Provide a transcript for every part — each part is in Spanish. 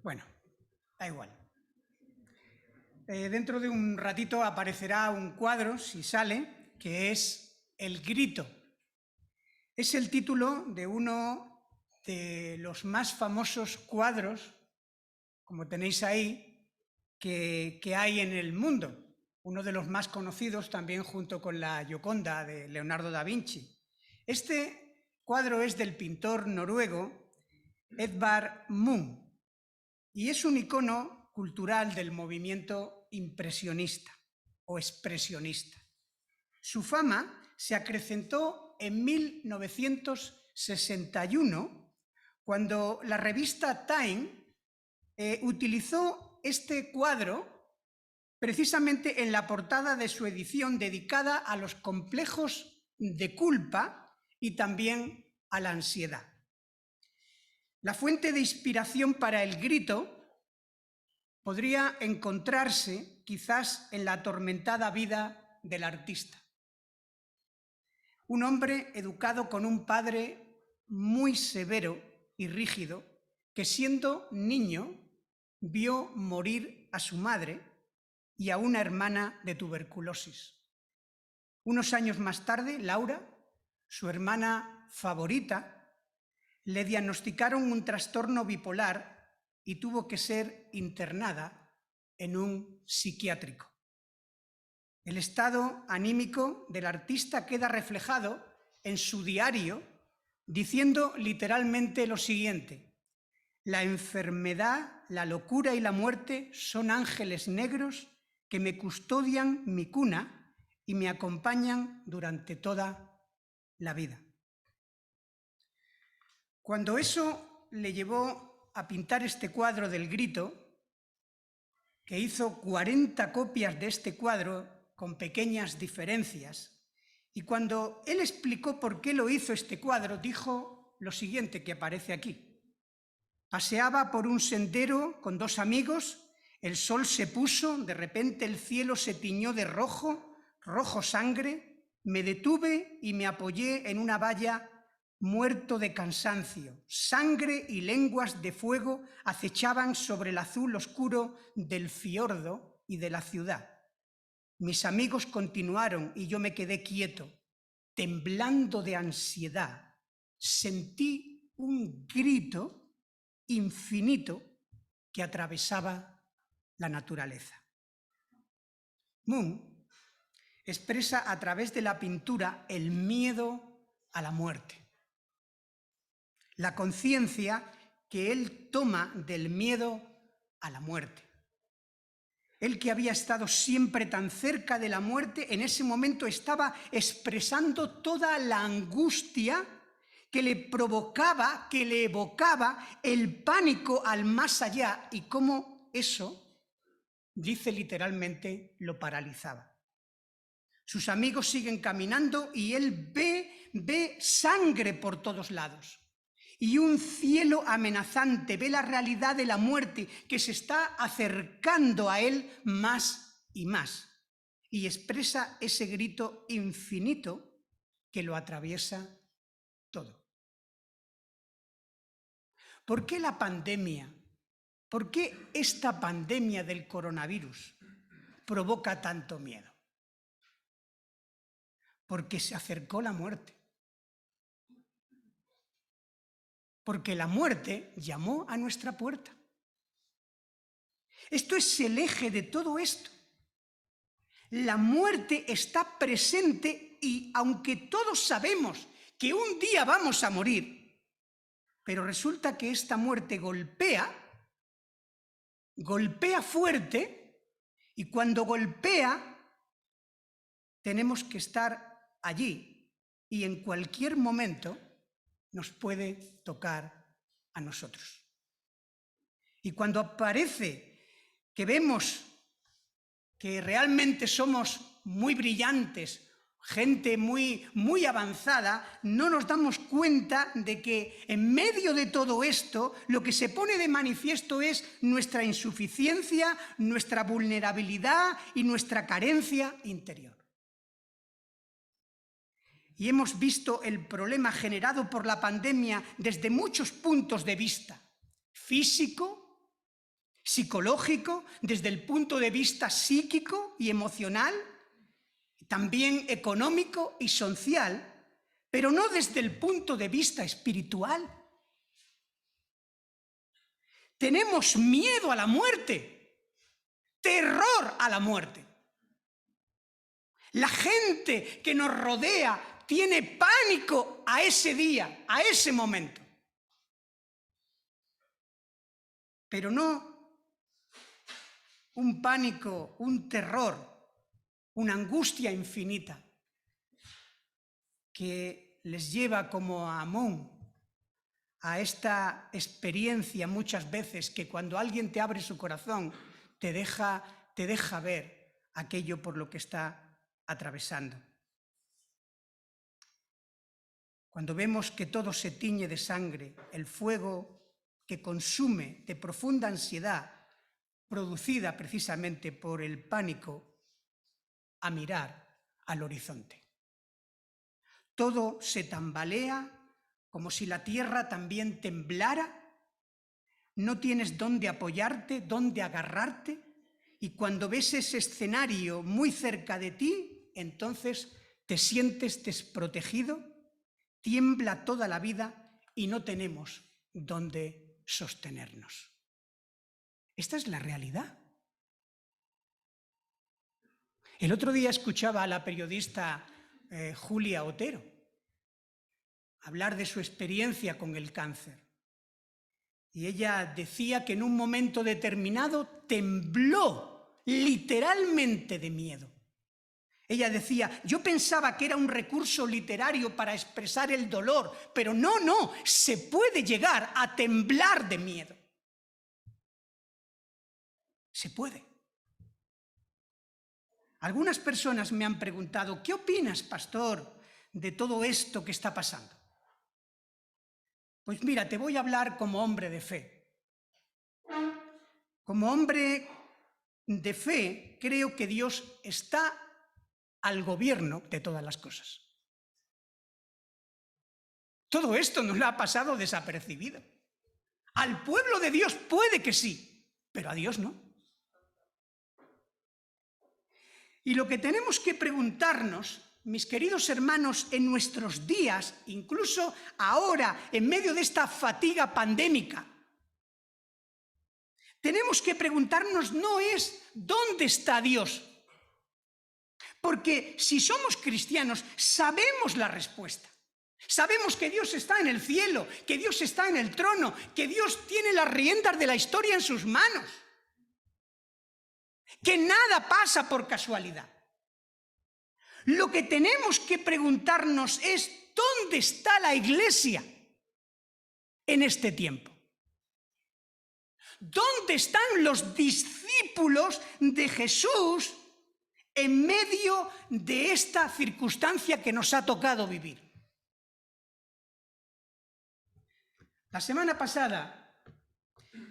Bueno, da igual. Dentro de un ratito aparecerá un cuadro, si sale, que es El grito. Es el título de uno de los más famosos cuadros, como tenéis ahí, que hay en el mundo. Uno de los más conocidos también junto con la Gioconda de Leonardo da Vinci. Este cuadro es del pintor noruego Edvard Munch y es un icono cultural del movimiento impresionista o expresionista. Su fama se acrecentó en 1961, cuando la revista Time utilizó este cuadro precisamente en la portada de su edición dedicada a los complejos de culpa y también a la ansiedad. La fuente de inspiración para El grito podría encontrarse quizás en la atormentada vida del artista. Un hombre educado con un padre muy severo y rígido que siendo niño vio morir a su madre y a una hermana de tuberculosis. Unos años más tarde, Laura, su hermana favorita, le diagnosticaron un trastorno bipolar y tuvo que ser internada en un psiquiátrico. El estado anímico del artista queda reflejado en su diario, diciendo literalmente lo siguiente: la enfermedad, la locura y la muerte son ángeles negros que me custodian mi cuna y me acompañan durante toda la vida. Cuando eso le llevó a pintar este cuadro del grito, que hizo 40 copias de este cuadro con pequeñas diferencias, y cuando él explicó por qué lo hizo este cuadro, dijo lo siguiente que aparece aquí: paseaba por un sendero con dos amigos, el sol se puso, de repente el cielo se tiñó de rojo, rojo sangre, me detuve y me apoyé en una valla muerto de cansancio. Sangre y lenguas de fuego acechaban sobre el azul oscuro del fiordo y de la ciudad. Mis amigos continuaron y yo me quedé quieto. Temblando de ansiedad, sentí un grito infinito que atravesaba la naturaleza. Munch expresa a través de la pintura el miedo a la muerte, la conciencia que él toma del miedo a la muerte. Él, que había estado siempre tan cerca de la muerte, en ese momento estaba expresando toda la angustia que le provocaba, que le evocaba el pánico al más allá, y cómo eso, dice literalmente, lo paralizaba. Sus amigos siguen caminando y él ve sangre por todos lados. Y un cielo amenazante, ve la realidad de la muerte que se está acercando a él más y más. Y expresa ese grito infinito que lo atraviesa todo. ¿Por qué la pandemia? ¿Por qué esta pandemia del coronavirus provoca tanto miedo? Porque se acercó la muerte. Porque la muerte llamó a nuestra puerta. Esto es el eje de todo esto. La muerte está presente y aunque todos sabemos que un día vamos a morir, pero resulta que esta muerte golpea fuerte, y cuando golpea tenemos que estar allí y en cualquier momento nos puede tocar a nosotros. Y cuando parece que vemos que realmente somos muy brillantes, gente muy avanzada, no nos damos cuenta de que en medio de todo esto lo que se pone de manifiesto es nuestra insuficiencia, nuestra vulnerabilidad y nuestra carencia interior. Y hemos visto el problema generado por la pandemia desde muchos puntos de vista: físico, psicológico, desde el punto de vista psíquico y emocional, también económico y social, pero no desde el punto de vista espiritual. Tenemos miedo a la muerte, terror a la muerte. La gente que nos rodea tiene pánico a ese día, a ese momento. Pero no un pánico, un terror, una angustia infinita que les lleva como a Amón a esta experiencia muchas veces que cuando alguien te abre su corazón te deja ver aquello por lo que está atravesando. Cuando vemos que todo se tiñe de sangre, el fuego que consume de profunda ansiedad producida precisamente por el pánico a mirar al horizonte. Todo se tambalea como si la tierra también temblara, no tienes dónde apoyarte, dónde agarrarte, y cuando ves ese escenario muy cerca de ti, entonces te sientes desprotegido, tiembla toda la vida y no tenemos dónde sostenernos. Esta es la realidad. El otro día escuchaba a la periodista Julia Otero hablar de su experiencia con el cáncer. Y ella decía que en un momento determinado tembló literalmente de miedo. Ella decía, yo pensaba que era un recurso literario para expresar el dolor, pero no, se puede llegar a temblar de miedo. Se puede. Algunas personas me han preguntado, ¿qué opinas, pastor, de todo esto que está pasando? Pues mira, te voy a hablar como hombre de fe. Como hombre de fe, creo que Dios está al gobierno de todas las cosas. Todo esto nos lo ha pasado desapercibido. Al pueblo de Dios puede que sí, pero a Dios no. Y lo que tenemos que preguntarnos, mis queridos hermanos, en nuestros días, incluso ahora, en medio de esta fatiga pandémica, tenemos que preguntarnos no es ¿dónde está Dios? Porque si somos cristianos, sabemos la respuesta. Sabemos que Dios está en el cielo, que Dios está en el trono, que Dios tiene las riendas de la historia en sus manos, que nada pasa por casualidad. Lo que tenemos que preguntarnos es ¿dónde está la Iglesia en este tiempo? ¿Dónde están los discípulos de Jesús en medio de esta circunstancia que nos ha tocado vivir? La semana pasada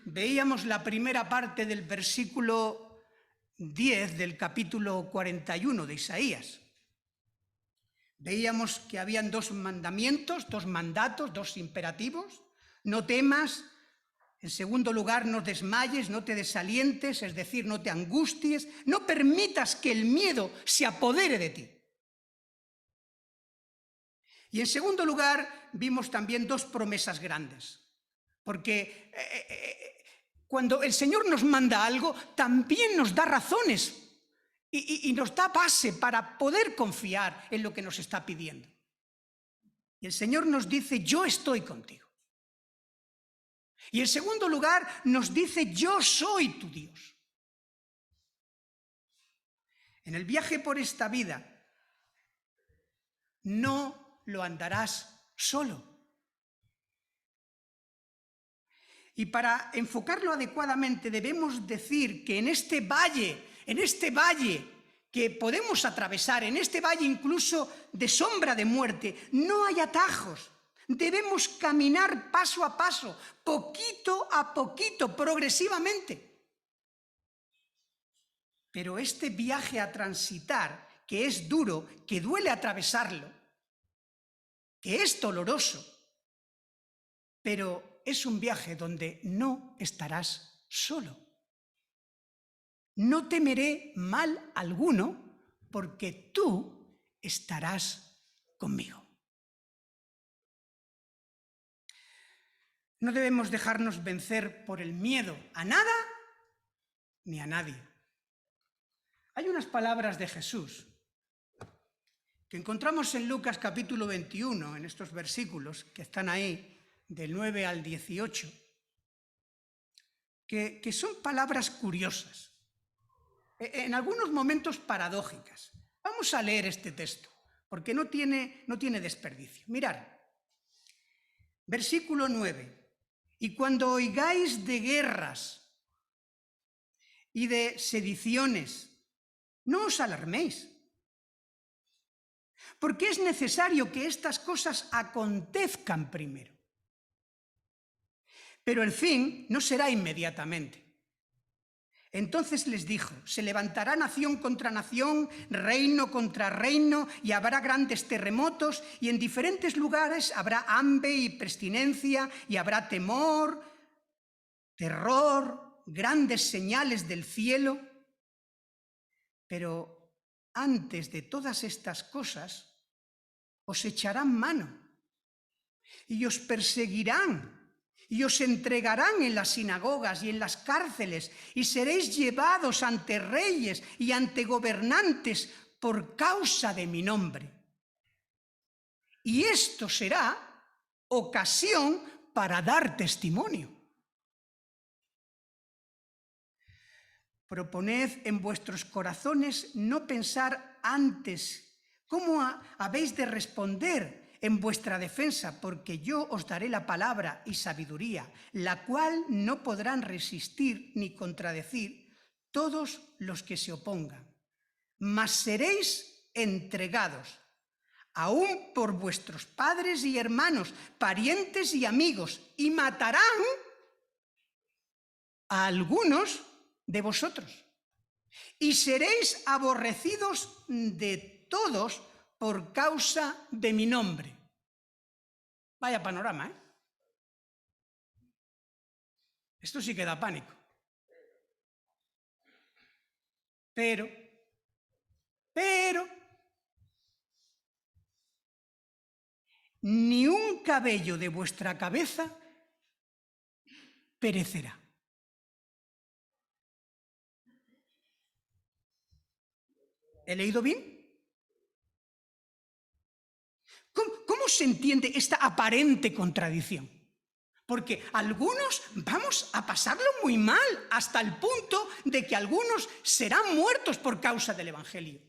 veíamos la primera parte del versículo 10 del capítulo 41 de Isaías. Veíamos que habían dos mandamientos, dos mandatos, dos imperativos. No temas, en segundo lugar, no desmayes, no te desalientes, es decir, no te angusties, no permitas que el miedo se apodere de ti. Y en segundo lugar, vimos también dos promesas grandes, porque cuando el Señor nos manda algo, también nos da razones y nos da base para poder confiar en lo que nos está pidiendo. Y el Señor nos dice, yo estoy contigo. Y en segundo lugar, nos dice, yo soy tu Dios. En el viaje por esta vida, no lo andarás solo. Y para enfocarlo adecuadamente debemos decir que en este valle que podemos atravesar, en este valle incluso de sombra de muerte, no hay atajos. Debemos caminar paso a paso, poquito a poquito, progresivamente. Pero este viaje a transitar, que es duro, que duele atravesarlo, que es doloroso, pero es un viaje donde no estarás solo. no temeré mal alguno, porque tú estarás conmigo. No debemos dejarnos vencer por el miedo a nada ni a nadie. Hay unas palabras de Jesús que encontramos en Lucas capítulo 21, en estos versículos que están ahí, del 9 al 18, que son palabras curiosas, en algunos momentos paradójicas. Vamos a leer este texto, porque no tiene desperdicio. Mirad, versículo 9. Y cuando oigáis de guerras y de sediciones, no os alarméis, porque es necesario que estas cosas acontezcan primero. Pero el fin no será inmediatamente. Entonces les dijo, se levantará nación contra nación, reino contra reino, y habrá grandes terremotos, y en diferentes lugares habrá hambre y pestilencia, y habrá temor, terror, grandes señales del cielo. Pero antes de todas estas cosas, os echarán mano, y os perseguirán, y os entregarán en las sinagogas y en las cárceles, y seréis llevados ante reyes y ante gobernantes por causa de mi nombre. Y esto será ocasión para dar testimonio. Proponed en vuestros corazones no pensar antes cómo habéis de responder en vuestra defensa, porque yo os daré la palabra y sabiduría, la cual no podrán resistir ni contradecir todos los que se opongan. Mas seréis entregados, aún por vuestros padres y hermanos, parientes y amigos, y matarán a algunos de vosotros. Y seréis aborrecidos de todos por causa de mi nombre. Vaya panorama, ¿eh? Esto sí que da pánico. Pero, ni un cabello de vuestra cabeza perecerá. ¿He leído bien? ¿Cómo se entiende esta aparente contradicción? Porque algunos vamos a pasarlo muy mal, hasta el punto de que algunos serán muertos por causa del Evangelio.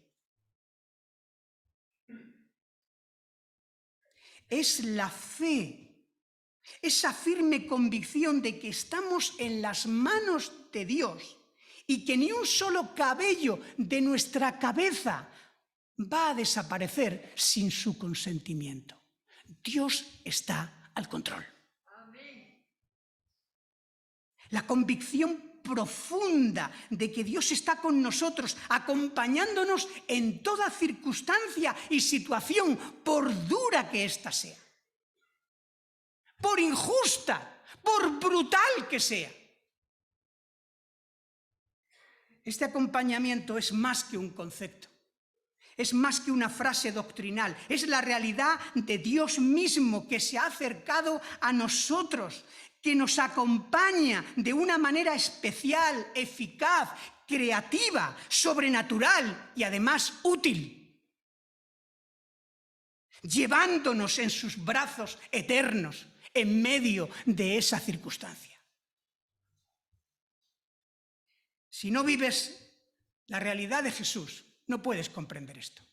Es la fe, esa firme convicción de que estamos en las manos de Dios y que ni un solo cabello de nuestra cabeza va a desaparecer sin su consentimiento. Dios está al control. La convicción profunda de que Dios está con nosotros, acompañándonos en toda circunstancia y situación, por dura que ésta sea, por injusta, por brutal que sea. Este acompañamiento es más que un concepto, es más que una frase doctrinal, es la realidad de Dios mismo que se ha acercado a nosotros, que nos acompaña de una manera especial, eficaz, creativa, sobrenatural y además útil, llevándonos en sus brazos eternos en medio de esa circunstancia. Si no vives la realidad de Jesús, no puedes comprender esto.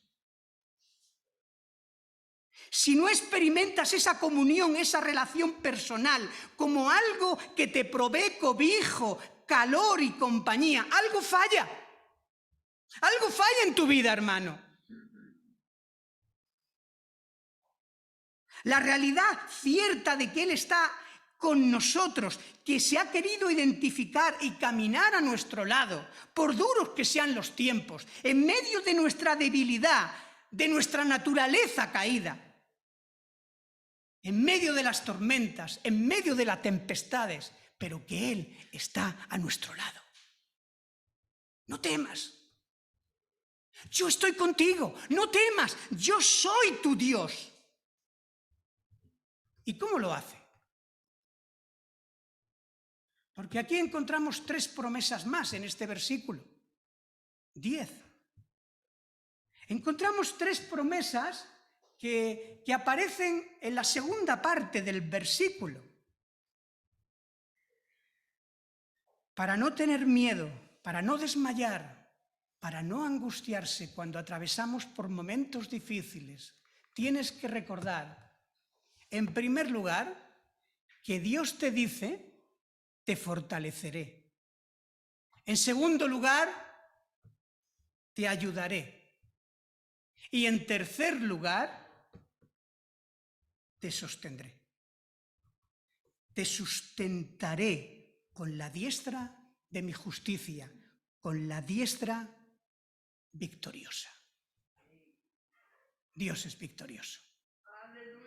Si no experimentas esa comunión, esa relación personal como algo que te provee cobijo, calor y compañía, algo falla. Algo falla en tu vida, hermano. La realidad cierta de que Él está con nosotros, que se ha querido identificar y caminar a nuestro lado, por duros que sean los tiempos, en medio de nuestra debilidad, de nuestra naturaleza caída, en medio de las tormentas, en medio de las tempestades, pero que Él está a nuestro lado. No temas. Yo estoy contigo, no temas, yo soy tu Dios. ¿Y cómo lo hace? Porque aquí encontramos 3 promesas más en este versículo. 10. Encontramos 3 promesas que aparecen en la segunda parte del versículo. Para no tener miedo, para no desmayar, para no angustiarse cuando atravesamos por momentos difíciles, tienes que recordar, en primer lugar, que Dios te dice, te fortaleceré. En segundo lugar, te ayudaré. Y en tercer lugar, te sostendré. Te sustentaré con la diestra de mi justicia, con la diestra victoriosa. Dios es victorioso.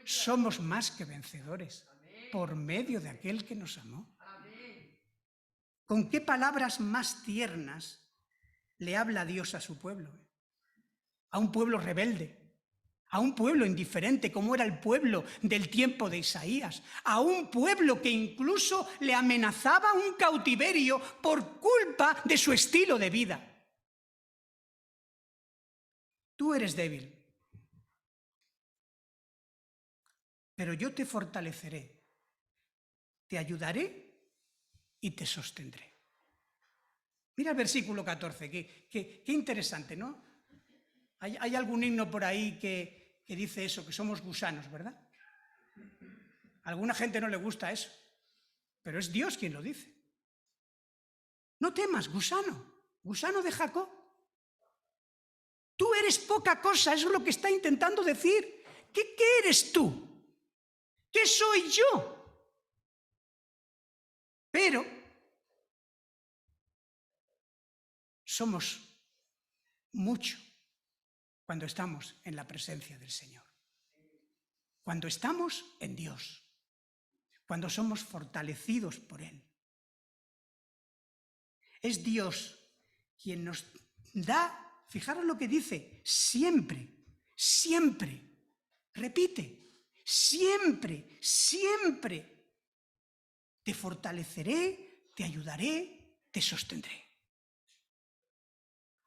Somos más que vencedores por medio de aquel que nos amó. ¿Con qué palabras más tiernas le habla Dios a su pueblo? A un pueblo rebelde, a un pueblo indiferente como era el pueblo del tiempo de Isaías, a un pueblo que incluso le amenazaba un cautiverio por culpa de su estilo de vida. Tú eres débil, pero yo te fortaleceré, te ayudaré y te sostendré. Mira el versículo 14, qué interesante, ¿no? Hay algún himno por ahí que dice eso, que somos gusanos, ¿verdad? A alguna gente no le gusta eso, pero es Dios quien lo dice. No temas, gusano de Jacob. Tú eres poca cosa, eso es lo que está intentando decir. ¿Qué eres tú? ¿Qué soy yo? Pero somos mucho cuando estamos en la presencia del Señor. Cuando estamos en Dios. Cuando somos fortalecidos por Él. Es Dios quien nos da, fijaros lo que dice, siempre, siempre, repite, siempre, siempre, te fortaleceré, te ayudaré, te sostendré.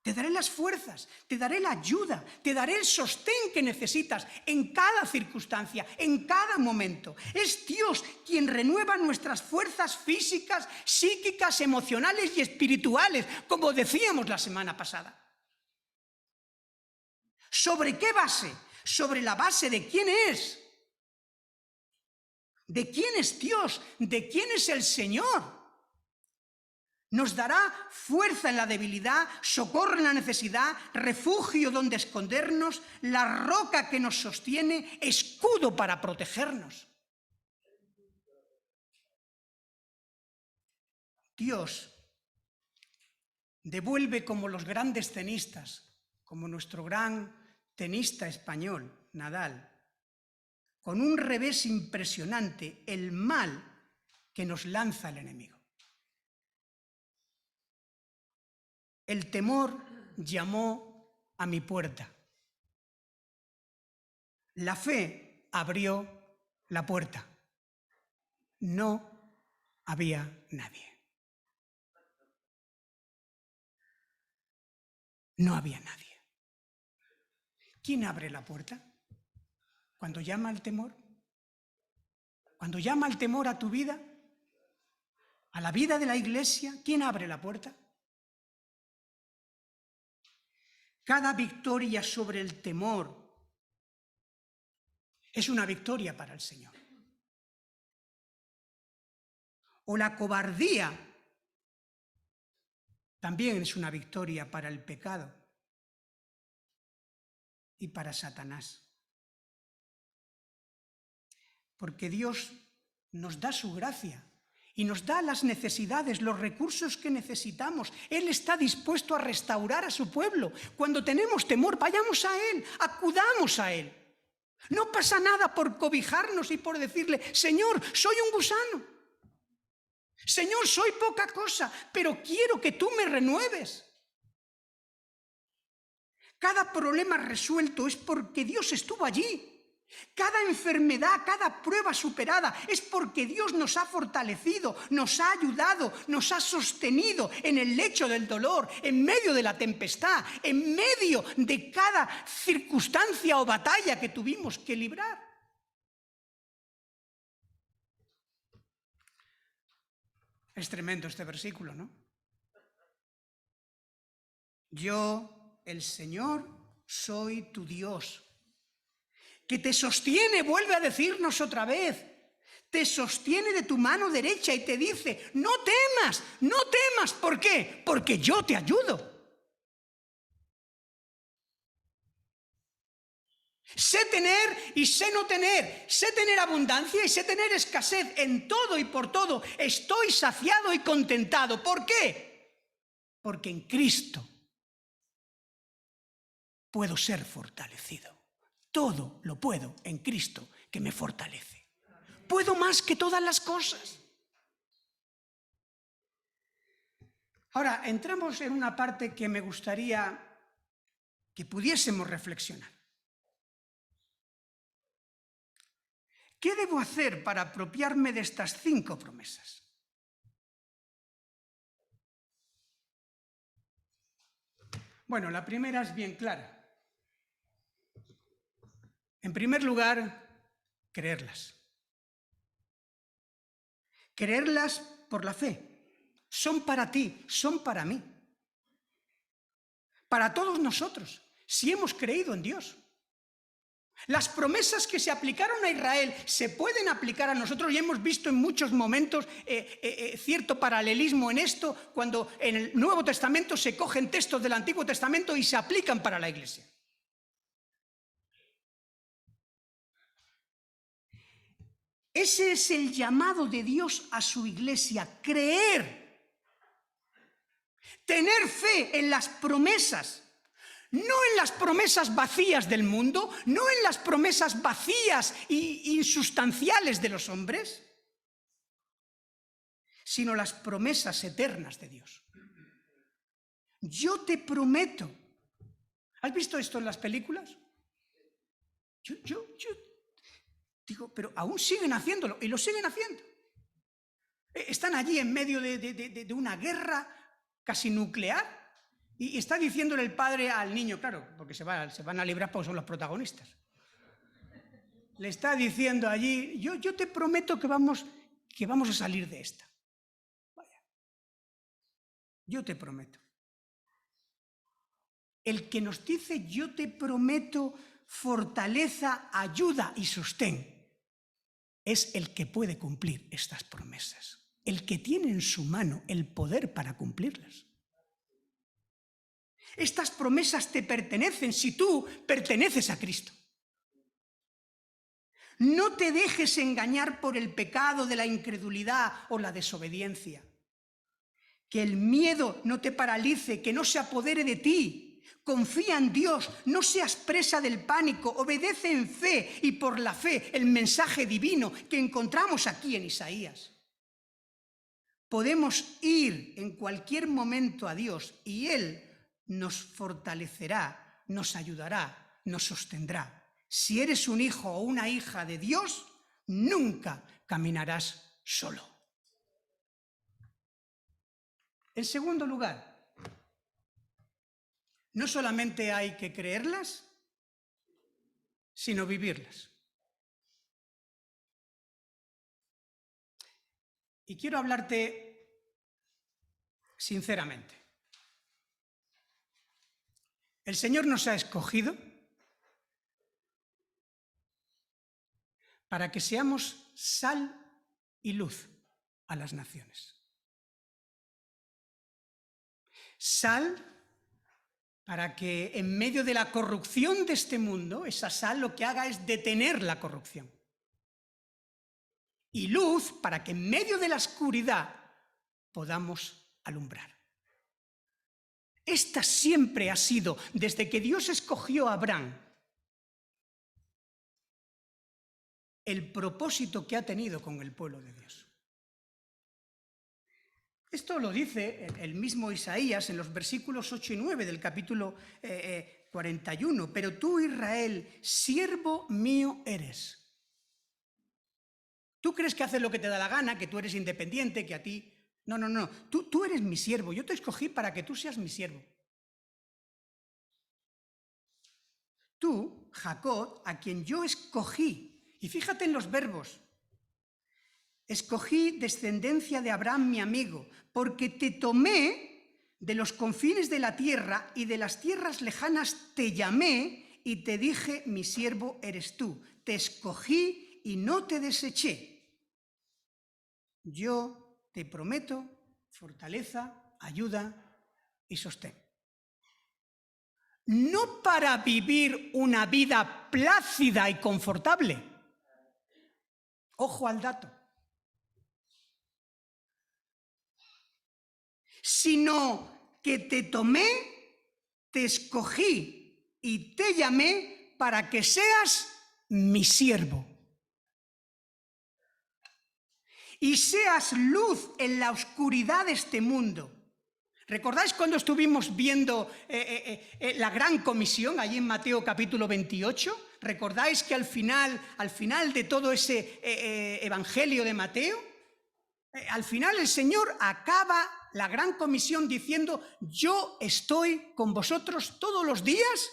Te daré las fuerzas, te daré la ayuda, te daré el sostén que necesitas en cada circunstancia, en cada momento. Es Dios quien renueva nuestras fuerzas físicas, psíquicas, emocionales y espirituales, como decíamos la semana pasada. ¿Sobre qué base? Sobre la base de quién es. ¿De quién es Dios? ¿De quién es el Señor? Nos dará fuerza en la debilidad, socorro en la necesidad, refugio donde escondernos, la roca que nos sostiene, escudo para protegernos. Dios devuelve como los grandes tenistas, como nuestro gran tenista español, Nadal, con un revés impresionante, el mal que nos lanza el enemigo. El temor llamó a mi puerta. La fe abrió la puerta. No había nadie. No había nadie. ¿Quién abre la puerta? Cuando llama el temor. Cuando llama el temor a tu vida, a la vida de la iglesia, ¿quién abre la puerta? Cada victoria sobre el temor es una victoria para el Señor. O la cobardía también es una victoria para el pecado y para Satanás. Porque Dios nos da su gracia y nos da las necesidades, los recursos que necesitamos. Él está dispuesto a restaurar a su pueblo. Cuando tenemos temor, vayamos a Él, acudamos a Él. No pasa nada por cobijarnos y por decirle, Señor, soy un gusano. Señor, soy poca cosa, pero quiero que tú me renueves. cada problema resuelto es porque Dios estuvo allí. Cada enfermedad, cada prueba superada es porque Dios nos ha fortalecido, nos ha ayudado, nos ha sostenido en el lecho del dolor, en medio de la tempestad, en medio de cada circunstancia o batalla que tuvimos que librar. Es tremendo este versículo, ¿no? Yo, el Señor, soy tu Dios, que te sostiene, vuelve a decirnos otra vez, te sostiene de tu mano derecha y te dice, no temas, no temas. ¿Por qué? Porque yo te ayudo. Sé tener y sé no tener, sé tener abundancia y sé tener escasez, en todo y por todo estoy saciado y contentado. ¿Por qué? Porque en Cristo puedo ser fortalecido. Todo lo puedo en Cristo que me fortalece. Puedo más que todas las cosas. Ahora, entramos en una parte que me gustaría que pudiésemos reflexionar. ¿Qué debo hacer para apropiarme de estas 5 promesas? Bueno, la primera es bien clara. En primer lugar, creerlas. Creerlas por la fe. Son para ti, son para mí. Para todos nosotros, si hemos creído en Dios. Las promesas que se aplicaron a Israel se pueden aplicar a nosotros y hemos visto en muchos momentos cierto paralelismo en esto, cuando en el Nuevo Testamento se cogen textos del Antiguo Testamento y se aplican para la Iglesia. Ese es el llamado de Dios a su Iglesia, creer, tener fe en las promesas. No en las promesas vacías del mundo, no en las promesas vacías e insustanciales de los hombres, sino las promesas eternas de Dios. Yo te prometo. ¿Has visto esto en las películas? Yo digo, pero aún siguen haciéndolo y lo siguen haciendo. Están allí en medio de una guerra casi nuclear. Y está diciéndole el padre al niño, claro, porque se van a librar porque son los protagonistas. Le está diciendo allí, yo te prometo que vamos a salir de esta. Vaya. Yo te prometo. El que nos dice, yo te prometo fortaleza, ayuda y sostén, es el que puede cumplir estas promesas. El que tiene en su mano el poder para cumplirlas. Estas promesas te pertenecen si tú perteneces a Cristo. No te dejes engañar por el pecado de la incredulidad o la desobediencia. Que el miedo no te paralice, que no se apodere de ti. Confía en Dios, no seas presa del pánico, obedece en fe y por la fe el mensaje divino que encontramos aquí en Isaías. Podemos ir en cualquier momento a Dios y Él nos fortalecerá, nos ayudará, nos sostendrá. Si eres un hijo o una hija de Dios, nunca caminarás solo. En segundo lugar, no solamente hay que creerlas, sino vivirlas. Y quiero hablarte sinceramente. El Señor nos ha escogido para que seamos sal y luz a las naciones. Sal para que en medio de la corrupción de este mundo, esa sal lo que haga es detener la corrupción. Y luz para que en medio de la oscuridad podamos alumbrar. Esta siempre ha sido, desde que Dios escogió a Abraham, el propósito que ha tenido con el pueblo de Dios. Esto lo dice el mismo Isaías en los versículos 8 y 9 del capítulo 41, pero tú, Israel, siervo mío eres. Tú crees que haces lo que te da la gana, que tú eres independiente, que a ti... No, no, no, tú eres mi siervo, yo te escogí para que tú seas mi siervo. Tú, Jacob, a quien yo escogí, y fíjate en los verbos, escogí descendencia de Abraham, mi amigo, porque te tomé de los confines de la tierra y de las tierras lejanas te llamé y te dije, mi siervo eres tú. Te escogí y no te deseché. Yo te prometo fortaleza, ayuda y sostén. No para vivir una vida plácida y confortable. Ojo al dato. Sino que te tomé, te escogí y te llamé para que seas mi siervo. Y seas luz en la oscuridad de este mundo. ¿Recordáis cuando estuvimos viendo la gran comisión allí en Mateo capítulo 28? ¿Recordáis que al final de todo ese evangelio de Mateo, al final el Señor acaba la gran comisión diciendo, yo estoy con vosotros todos los días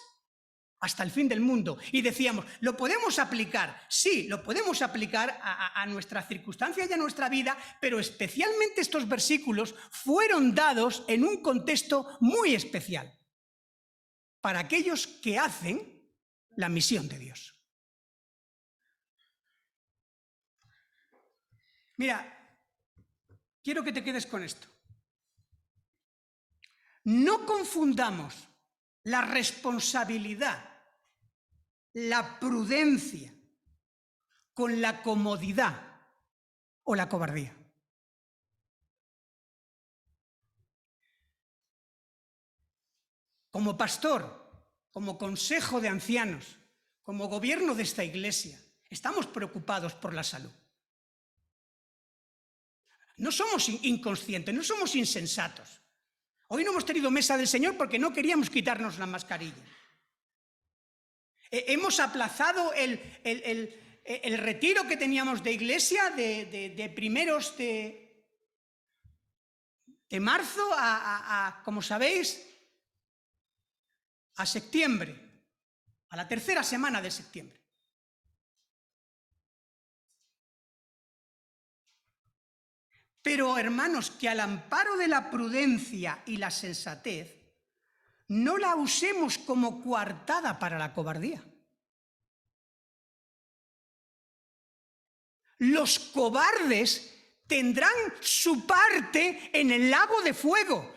hasta el fin del mundo? Y decíamos, ¿lo podemos aplicar? Sí, lo podemos aplicar a nuestra circunstancia y a nuestra vida, pero especialmente estos versículos fueron dados en un contexto muy especial para aquellos que hacen la misión de Dios. Mira, quiero que te quedes con esto. No confundamos la responsabilidad, la prudencia, con la comodidad o la cobardía. Como pastor, como consejo de ancianos, como gobierno de esta iglesia, estamos preocupados por la salud. No somos inconscientes, no somos insensatos. Hoy no hemos tenido mesa del Señor porque no queríamos quitarnos la mascarilla. Hemos aplazado el retiro que teníamos de iglesia de primeros de marzo como sabéis, a septiembre, a la tercera semana de septiembre. Pero, hermanos, que al amparo de la prudencia y la sensatez, no la usemos como coartada para la cobardía. Los cobardes tendrán su parte en el lago de fuego.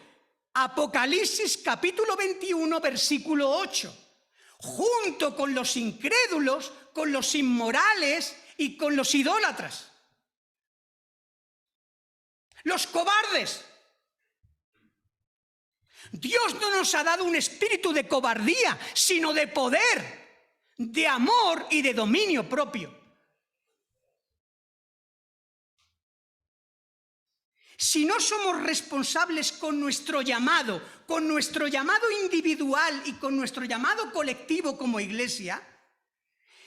Apocalipsis capítulo 21, versículo 8. Junto con los incrédulos, con los inmorales y con los idólatras. Los cobardes. Dios no nos ha dado un espíritu de cobardía, sino de poder, de amor y de dominio propio. Si no somos responsables con nuestro llamado individual y con nuestro llamado colectivo como iglesia,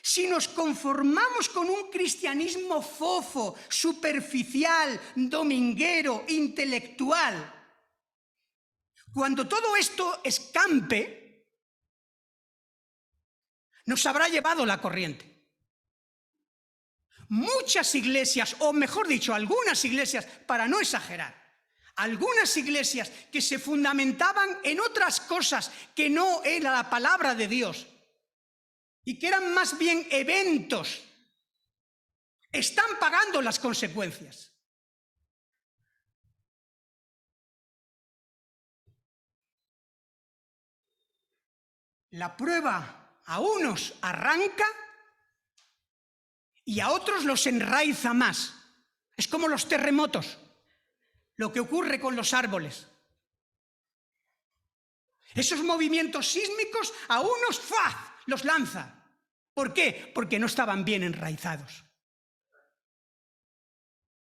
si nos conformamos con un cristianismo fofo, superficial, dominguero, intelectual, cuando todo esto escampe, nos habrá llevado la corriente. Muchas iglesias, o mejor dicho, algunas iglesias, para no exagerar, algunas iglesias que se fundamentaban en otras cosas que no era la palabra de Dios y que eran más bien eventos, están pagando las consecuencias. La prueba a unos arranca y a otros los enraiza más. Es como los terremotos, lo que ocurre con los árboles. Esos movimientos sísmicos a unos ¡faz!, los lanza. ¿Por qué? Porque no estaban bien enraizados.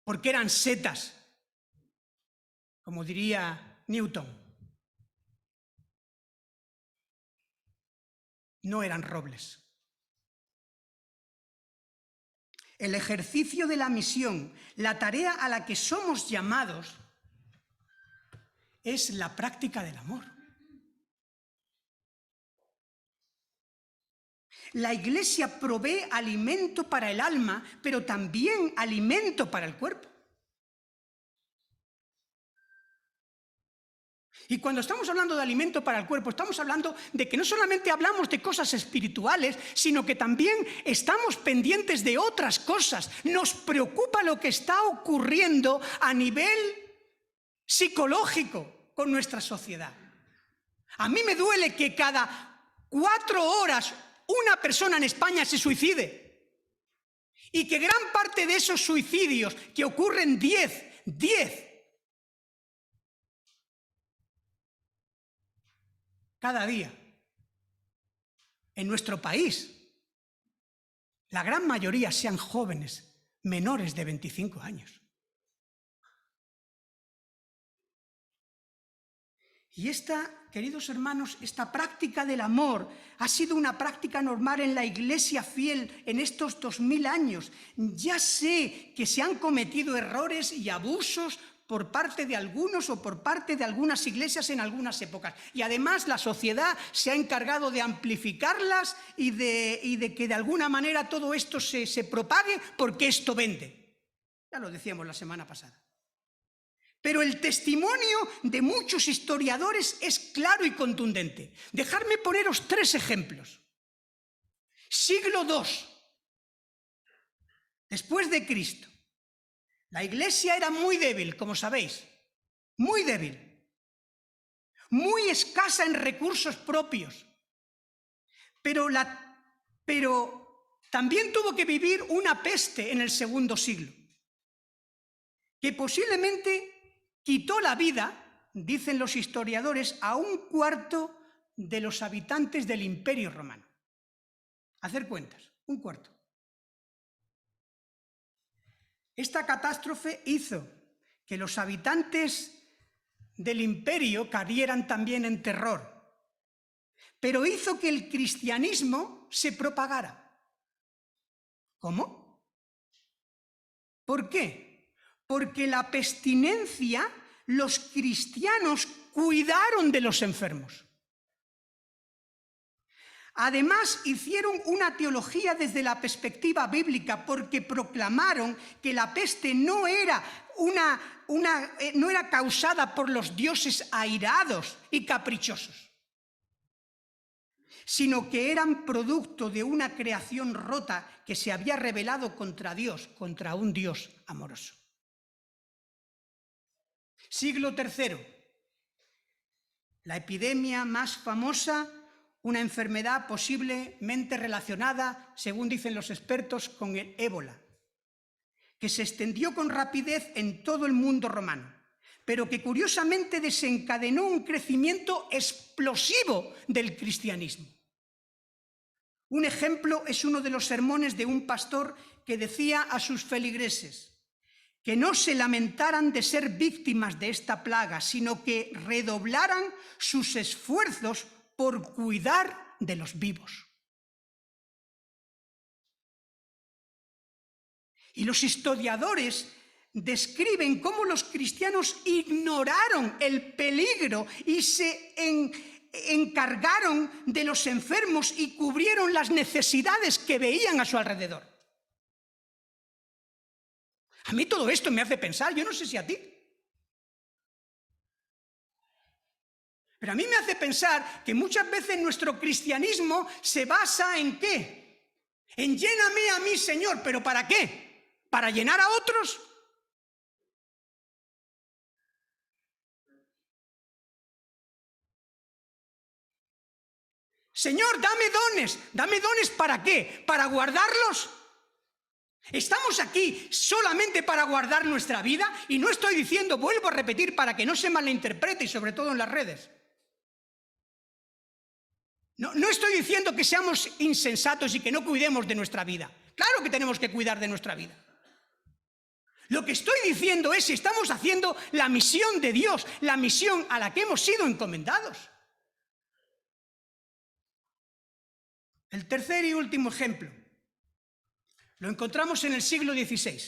Porque eran setas, como diría Newton. no eran robles. El ejercicio de la misión, la tarea a la que somos llamados, es la práctica del amor. La Iglesia provee alimento para el alma, pero también alimento para el cuerpo. Y cuando estamos hablando de alimento para el cuerpo, estamos hablando de que no solamente hablamos de cosas espirituales, sino que también estamos pendientes de otras cosas. Nos preocupa lo que está ocurriendo a nivel psicológico con nuestra sociedad. A mí me duele que cada 4 horas una persona en España se suicide y que gran parte de esos suicidios, que ocurren 10 cada día en nuestro país, la gran mayoría sean jóvenes menores de 25 años. Y queridos hermanos, esta práctica del amor ha sido una práctica normal en la Iglesia fiel en estos 2000 años. Ya sé que se han cometido errores y abusos por parte de algunos o por parte de algunas iglesias en algunas épocas. Y además la sociedad se ha encargado de amplificarlas y de que de alguna manera todo esto se propague porque esto vende. Ya lo decíamos la semana pasada. Pero el testimonio de muchos historiadores es claro y contundente. Dejadme poneros 3 ejemplos. Siglo II, después de Cristo. La Iglesia era muy débil, como sabéis, muy débil, muy escasa en recursos propios, pero también tuvo que vivir una peste en el II siglo, que posiblemente quitó la vida, dicen los historiadores, a 1/4 de los habitantes del Imperio Romano. Hacer cuentas, 1/4. Esta catástrofe hizo que los habitantes del imperio cayeran también en terror, pero hizo que el cristianismo se propagara. ¿Cómo? ¿Por qué? Porque la pestilencia, los cristianos cuidaron de los enfermos. Además, hicieron una teología desde la perspectiva bíblica porque proclamaron que la peste no era causada por los dioses airados y caprichosos, sino que eran producto de una creación rota que se había rebelado contra Dios, contra un Dios amoroso. Siglo III. La epidemia más famosa, una enfermedad posiblemente relacionada, según dicen los expertos, con el ébola, que se extendió con rapidez en todo el mundo romano, pero que curiosamente desencadenó un crecimiento explosivo del cristianismo. Un ejemplo es uno de los sermones de un pastor que decía a sus feligreses que no se lamentaran de ser víctimas de esta plaga, sino que redoblaran sus esfuerzos por cuidar de los vivos. Y los historiadores describen cómo los cristianos ignoraron el peligro y se encargaron de los enfermos y cubrieron las necesidades que veían a su alrededor. A mí todo esto me hace pensar, yo no sé si a ti, pero a mí me hace pensar que muchas veces nuestro cristianismo se basa ¿en qué? En lléname a mí, Señor, ¿pero para qué? ¿Para llenar a otros? Señor, dame dones ¿para qué? ¿Para guardarlos? ¿Estamos aquí solamente para guardar nuestra vida? Y no estoy diciendo, vuelvo a repetir, para que no se malinterprete, y sobre todo en las redes. No estoy diciendo que seamos insensatos y que no cuidemos de nuestra vida. Claro que tenemos que cuidar de nuestra vida. Lo que estoy diciendo es si estamos haciendo la misión de Dios, la misión a la que hemos sido encomendados. El tercer y último ejemplo lo encontramos en el siglo XVI,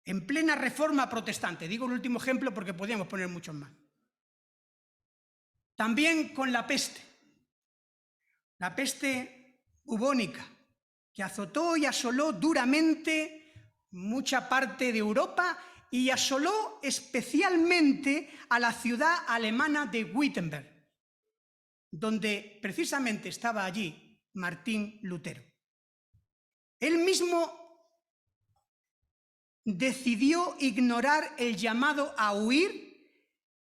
en plena Reforma protestante. Digo el último ejemplo porque podríamos poner muchos más. También con la peste bubónica, que azotó y asoló duramente mucha parte de Europa y asoló especialmente a la ciudad alemana de Wittenberg, donde precisamente estaba allí Martín Lutero. Él mismo decidió ignorar el llamado a huir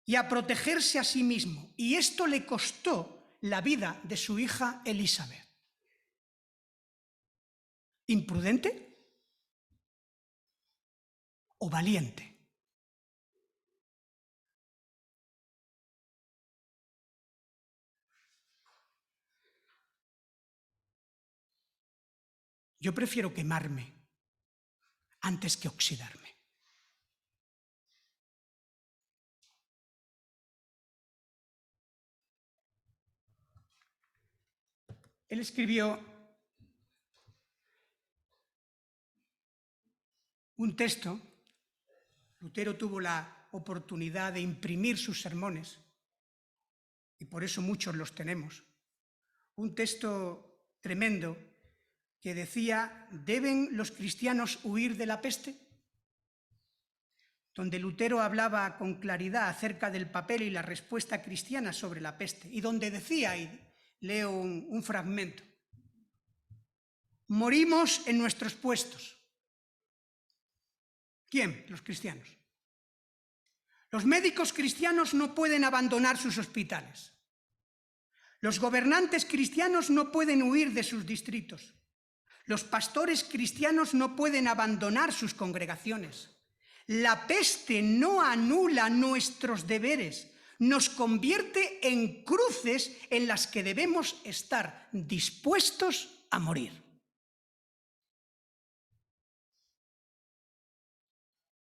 y a protegerse a sí mismo, y esto le costó la vida de su hija Elizabeth. ¿Imprudente o valiente? Yo prefiero quemarme antes que oxidarme. Él escribió un texto. Lutero tuvo la oportunidad de imprimir sus sermones, y por eso muchos los tenemos. Un texto tremendo que decía: ¿deben los cristianos huir de la peste? Donde Lutero hablaba con claridad acerca del papel y la respuesta cristiana sobre la peste, y donde decía, y leo un fragmento: morimos en nuestros puestos. ¿Quién? Los cristianos. Los médicos cristianos no pueden abandonar sus hospitales. Los gobernantes cristianos no pueden huir de sus distritos. Los pastores cristianos no pueden abandonar sus congregaciones. La peste no anula nuestros deberes, nos convierte en cruces en las que debemos estar dispuestos a morir.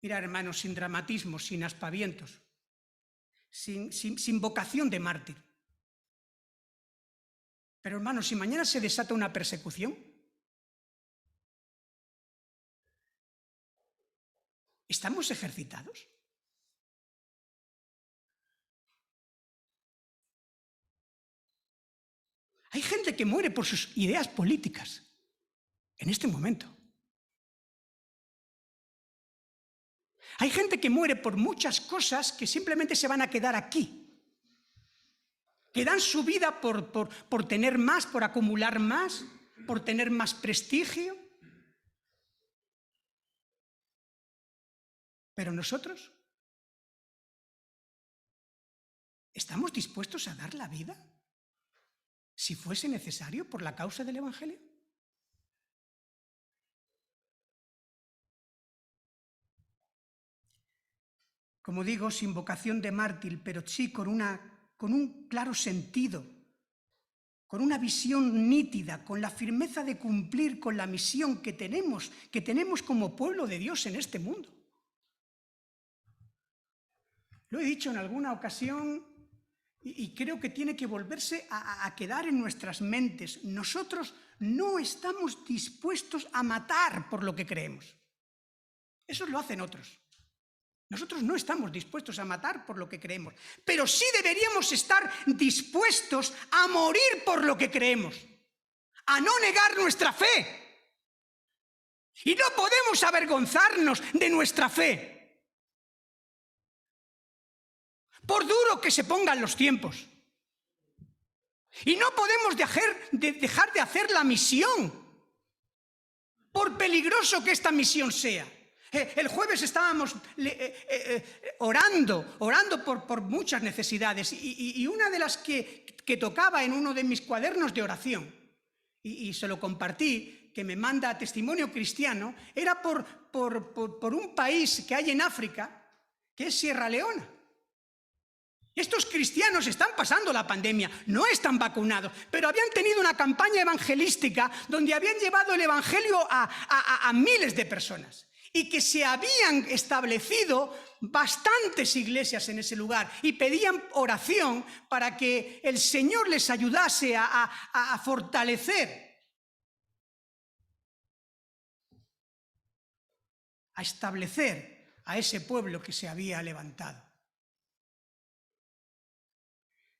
Mira, hermanos, sin dramatismo, sin aspavientos, sin vocación de mártir. Pero, hermanos, si mañana se desata una persecución, ¿estamos ejercitados? Hay gente que muere por sus ideas políticas en este momento. Hay gente que muere por muchas cosas que simplemente se van a quedar aquí, que dan su vida por tener más, por acumular más, por tener más prestigio. Pero nosotros, ¿estamos dispuestos a dar la vida si fuese necesario por la causa del Evangelio? Como digo, sin vocación de mártir, pero sí con un claro sentido, con una visión nítida, con la firmeza de cumplir con la misión que tenemos como pueblo de Dios en este mundo. Lo he dicho en alguna ocasión y creo que tiene que volverse a quedar en nuestras mentes. Nosotros no estamos dispuestos a matar por lo que creemos. Eso lo hacen otros. Nosotros no estamos dispuestos a matar por lo que creemos, pero sí deberíamos estar dispuestos a morir por lo que creemos, a no negar nuestra fe. Y no podemos avergonzarnos de nuestra fe, por duro que se pongan los tiempos. Y no podemos dejar de hacer la misión, por peligroso que esta misión sea. El jueves estábamos orando por muchas necesidades, y una de las que tocaba en uno de mis cuadernos de oración, y se lo compartí, que me manda Testimonio Cristiano, era por un país que hay en África, que es Sierra Leona. Estos cristianos están pasando la pandemia, no están vacunados, pero habían tenido una campaña evangelística donde habían llevado el evangelio a miles de personas. y que se habían establecido bastantes iglesias en ese lugar y pedían oración para que el Señor les ayudase a fortalecer, a establecer a ese pueblo que se había levantado.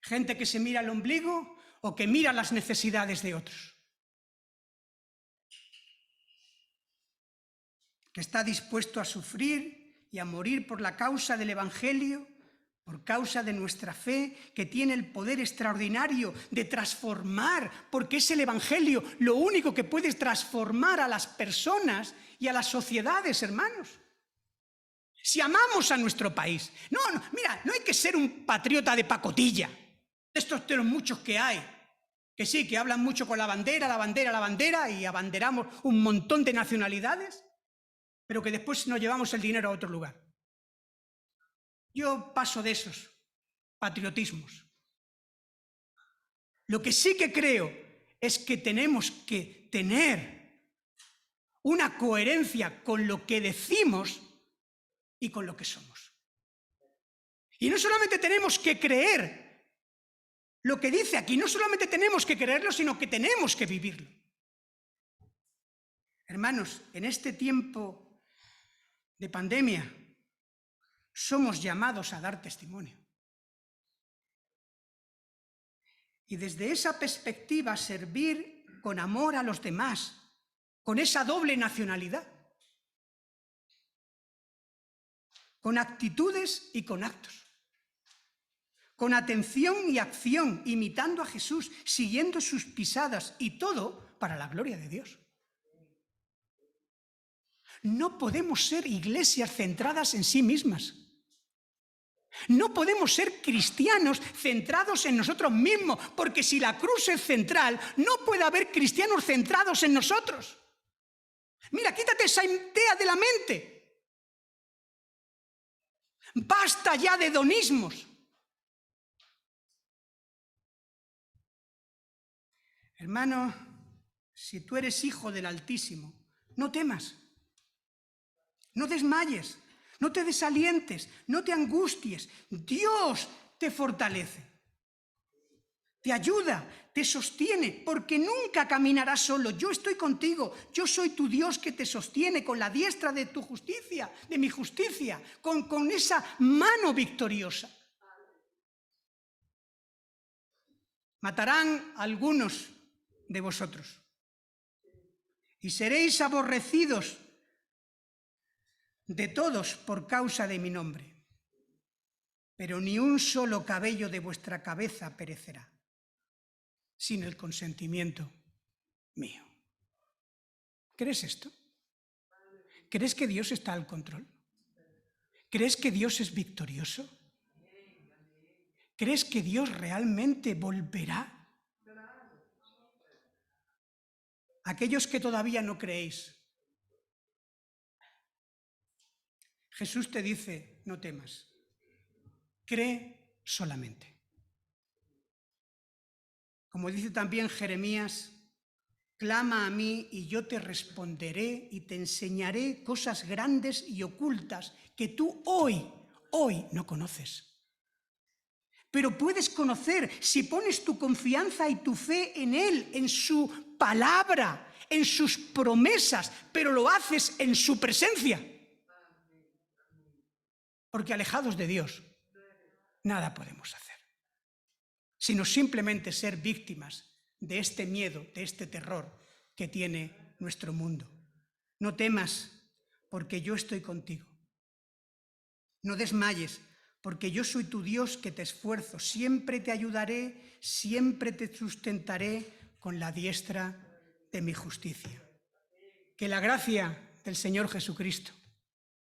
Gente que se mira al ombligo o que mira las necesidades de otros. Que está dispuesto a sufrir y a morir por la causa del Evangelio, por causa de nuestra fe, que tiene el poder extraordinario de transformar, porque es el Evangelio lo único que puede transformar a las personas y a las sociedades, hermanos. Si amamos a nuestro país, mira, no hay que ser un patriota de pacotilla, estos de los muchos que hay, que sí, que hablan mucho con la bandera, y abanderamos un montón de nacionalidades, pero que después nos llevamos el dinero a otro lugar. Yo paso de esos patriotismos. Lo que sí que creo es que tenemos que tener una coherencia con lo que decimos y con lo que somos. Y no solamente tenemos que creer lo que dice aquí, no solamente tenemos que creerlo, sino que tenemos que vivirlo. Hermanos, en este tiempo de pandemia, somos llamados a dar testimonio. Y desde esa perspectiva, servir con amor a los demás, con esa doble nacionalidad, con actitudes y con actos, con atención y acción, imitando a Jesús, siguiendo sus pisadas, y todo para la gloria de Dios. No podemos ser iglesias centradas en sí mismas. No podemos ser cristianos centrados en nosotros mismos, porque si la cruz es central, no puede haber cristianos centrados en nosotros. Mira, quítate esa idea de la mente. Basta ya de hedonismos. Hermano, si tú eres hijo del Altísimo, no temas, no desmayes, no te desalientes, no te angusties. Dios te fortalece, te ayuda, te sostiene, porque nunca caminarás solo. Yo estoy contigo, yo soy tu Dios que te sostiene con la diestra de tu justicia, de mi justicia, con esa mano victoriosa. Matarán a algunos de vosotros y seréis aborrecidos de todos por causa de mi nombre, pero ni un solo cabello de vuestra cabeza perecerá sin el consentimiento mío. ¿Crees esto? ¿Crees que Dios está al control? ¿Crees que Dios es victorioso? ¿Crees que Dios realmente volverá? Aquellos que todavía no creéis, Jesús te dice, no temas, cree solamente. Como dice también Jeremías, clama a mí y yo te responderé y te enseñaré cosas grandes y ocultas que tú hoy no conoces. Pero puedes conocer si pones tu confianza y tu fe en Él, en su palabra, en sus promesas, pero lo haces en su presencia. Porque alejados de Dios, nada podemos hacer, sino simplemente ser víctimas de este miedo, de este terror que tiene nuestro mundo. No temas, porque yo estoy contigo. No desmayes, porque yo soy tu Dios que te esfuerzo. Siempre te ayudaré, siempre te sustentaré con la diestra de mi justicia. Que la gracia del Señor Jesucristo,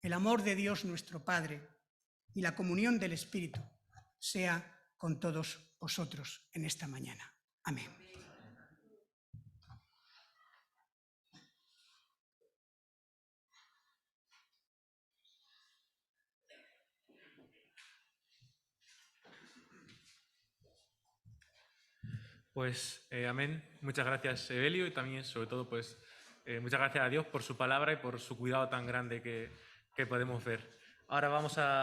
el amor de Dios nuestro Padre y la comunión del Espíritu sea con todos vosotros en esta mañana. Amén. Pues amén. Muchas gracias, Evelio, y también, sobre todo, pues Muchas gracias a Dios por su palabra y por su cuidado tan grande que podemos ver. Ahora vamos a